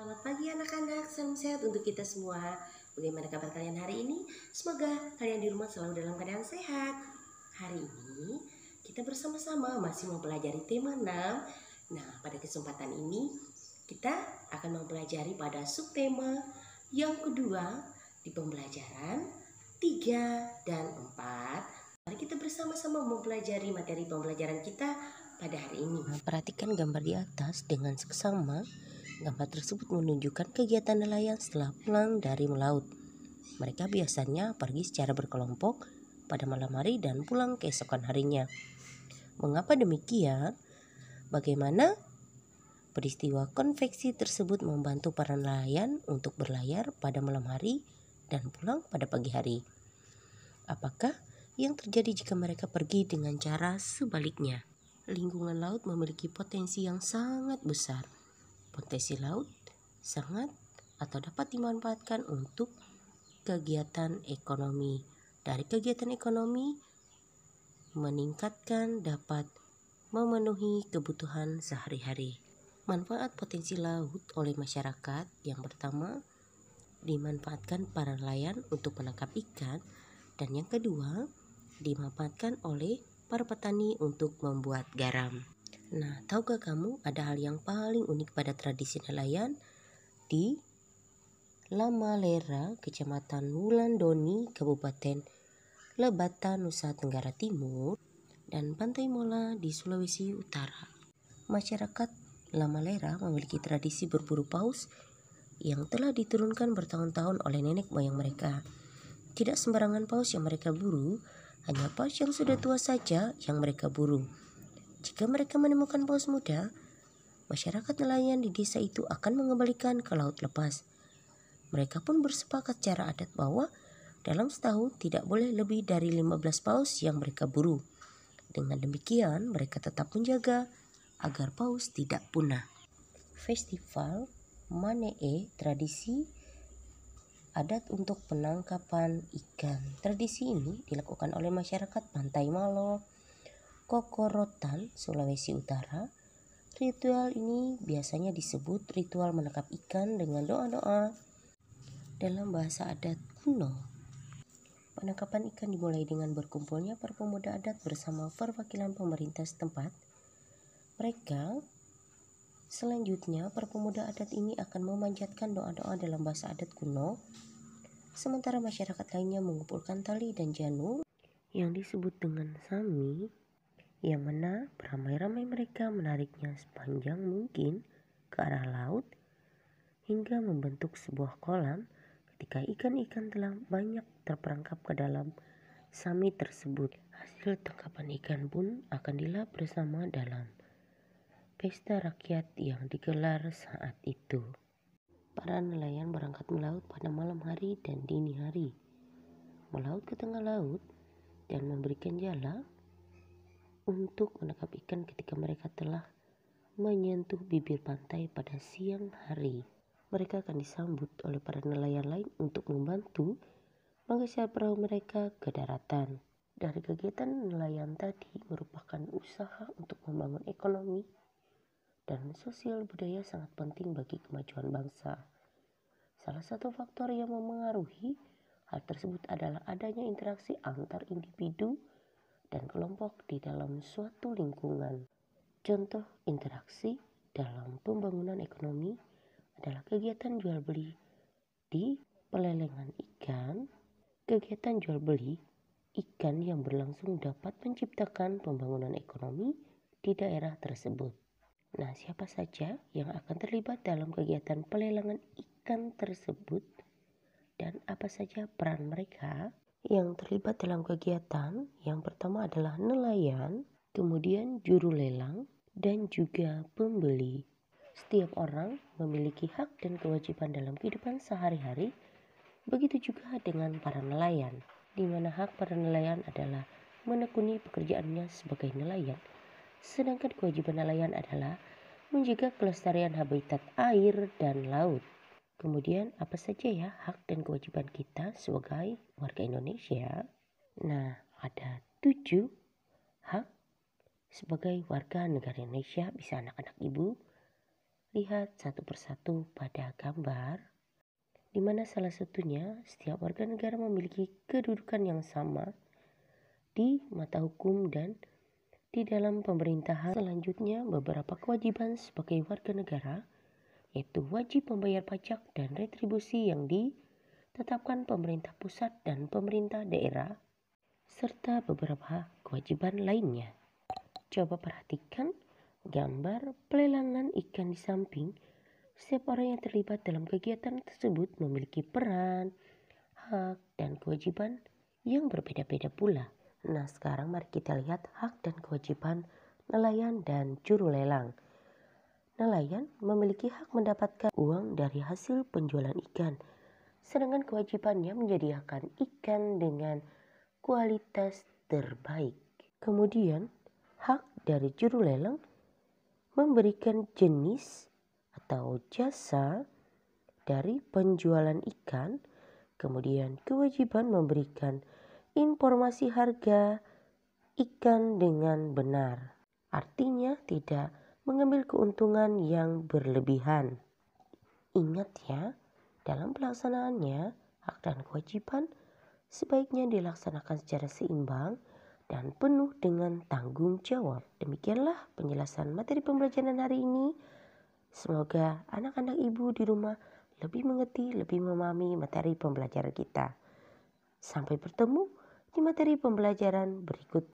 Selamat pagi anak-anak, salam sehat untuk kita semua. Bagaimana kabar kalian hari ini? Semoga kalian di rumah selalu dalam keadaan sehat. Hari ini kita bersama-sama masih mempelajari tema 6. Nah, pada kesempatan ini kita akan mempelajari pada subtema yang kedua di pembelajaran 3 dan 4. Mari kita bersama-sama mempelajari materi pembelajaran kita pada hari ini. Perhatikan gambar di atas dengan seksama. Gambar tersebut menunjukkan kegiatan nelayan setelah pulang dari melaut. Mereka biasanya pergi secara berkelompok pada malam hari dan pulang keesokan harinya. Mengapa demikian? Bagaimana peristiwa konveksi tersebut membantu para nelayan untuk berlayar pada malam hari dan pulang pada pagi hari? Apakah yang terjadi jika mereka pergi dengan cara sebaliknya? Lingkungan laut memiliki potensi yang sangat besar. Potensi laut sangat atau dapat dimanfaatkan untuk kegiatan ekonomi. Dari kegiatan ekonomi meningkatkan dapat memenuhi kebutuhan sehari-hari. Manfaat potensi laut oleh masyarakat yang pertama dimanfaatkan para nelayan untuk menangkap ikan, dan yang kedua dimanfaatkan oleh para petani untuk membuat garam. Nah, tahukah kamu ada hal yang paling unik pada tradisi nelayan di Lamalera, Kecamatan Wulandoni, Kabupaten Lebata, Nusa Tenggara Timur, dan Pantai Mola di Sulawesi Utara. Masyarakat Lamalera memiliki tradisi berburu paus yang telah diturunkan bertahun-tahun oleh nenek moyang mereka. Tidak sembarangan paus yang mereka buru, hanya paus yang sudah tua saja yang mereka buru. Jika mereka menemukan paus muda, masyarakat nelayan di desa itu akan mengembalikan ke laut lepas. Mereka pun bersepakat secara adat bahwa dalam setahun tidak boleh lebih dari 15 paus yang mereka buru. Dengan demikian, mereka tetap menjaga agar paus tidak punah. Festival Manee, tradisi adat untuk penangkapan ikan. Tradisi ini dilakukan oleh masyarakat Pantai Malo, Kokorotan, Sulawesi Utara. Ritual ini biasanya disebut ritual menangkap ikan dengan doa-doa dalam bahasa adat kuno. Penangkapan ikan dimulai dengan berkumpulnya para pemuda adat bersama perwakilan pemerintah setempat. Selanjutnya, para pemuda adat ini akan memanjatkan doa-doa dalam bahasa adat kuno, sementara masyarakat lainnya mengumpulkan tali dan janur yang disebut dengan sami, yang mana beramai-ramai mereka menariknya sepanjang mungkin ke arah laut hingga membentuk sebuah kolam. Ketika ikan-ikan telah banyak terperangkap ke dalam sami tersebut, hasil tangkapan ikan pun akan dilap bersama dalam pesta rakyat yang digelar saat itu. Para nelayan berangkat melaut pada malam hari dan dini hari, melaut ke tengah laut dan memberikan jala untuk menangkap ikan ketika mereka telah menyentuh bibir pantai pada siang hari. Mereka akan disambut oleh para nelayan lain untuk membantu menggeser perahu mereka ke daratan. Dari kegiatan nelayan tadi merupakan usaha untuk membangun ekonomi dan sosial budaya sangat penting bagi kemajuan bangsa. Salah satu faktor yang memengaruhi hal tersebut adalah adanya interaksi antar individu dan kelompok di dalam suatu lingkungan. Contoh interaksi dalam pembangunan ekonomi adalah kegiatan jual beli di pelelengan ikan. Kegiatan jual beli ikan yang berlangsung dapat menciptakan pembangunan ekonomi di daerah tersebut. Nah, siapa saja yang akan terlibat dalam kegiatan pelelangan ikan tersebut dan apa saja peran mereka? Yang terlibat dalam kegiatan yang pertama adalah nelayan, kemudian juru lelang, dan juga pembeli. Setiap orang memiliki hak dan kewajiban dalam kehidupan sehari-hari, begitu juga dengan para nelayan, di mana hak para nelayan adalah menekuni pekerjaannya sebagai nelayan, sedangkan kewajiban nelayan adalah menjaga kelestarian habitat air dan laut. Kemudian apa saja ya hak dan kewajiban kita sebagai warga Indonesia? Nah, ada 7 hak sebagai warga negara Indonesia. Bisa anak-anak ibu Lihat satu persatu pada gambar, di mana salah satunya setiap warga negara memiliki kedudukan yang sama di mata hukum dan di dalam pemerintahan. Selanjutnya, beberapa kewajiban sebagai warga negara, yaitu wajib membayar pajak dan retribusi yang ditetapkan pemerintah pusat dan pemerintah daerah, serta beberapa kewajiban lainnya. Coba perhatikan gambar pelelangan ikan di samping. Setiap orang yang terlibat dalam kegiatan tersebut memiliki peran, hak, dan kewajiban yang berbeda-beda pula. Nah, sekarang mari kita lihat hak dan kewajiban nelayan dan juru lelang. Nelayan memiliki hak mendapatkan uang dari hasil penjualan ikan, sedangkan kewajibannya menyediakan ikan dengan kualitas terbaik. Kemudian, hak dari juru lelang memberikan jenis atau jasa dari penjualan ikan, kemudian kewajiban memberikan informasi harga ikan dengan benar. Artinya tidak mengambil keuntungan yang berlebihan. Ingat ya, dalam pelaksanaannya, hak dan kewajiban sebaiknya dilaksanakan secara seimbang dan penuh dengan tanggung jawab. Demikianlah penjelasan materi pembelajaran hari ini. Semoga anak-anak ibu di rumah lebih mengerti, lebih memahami materi pembelajaran kita. Sampai bertemu di materi pembelajaran berikut.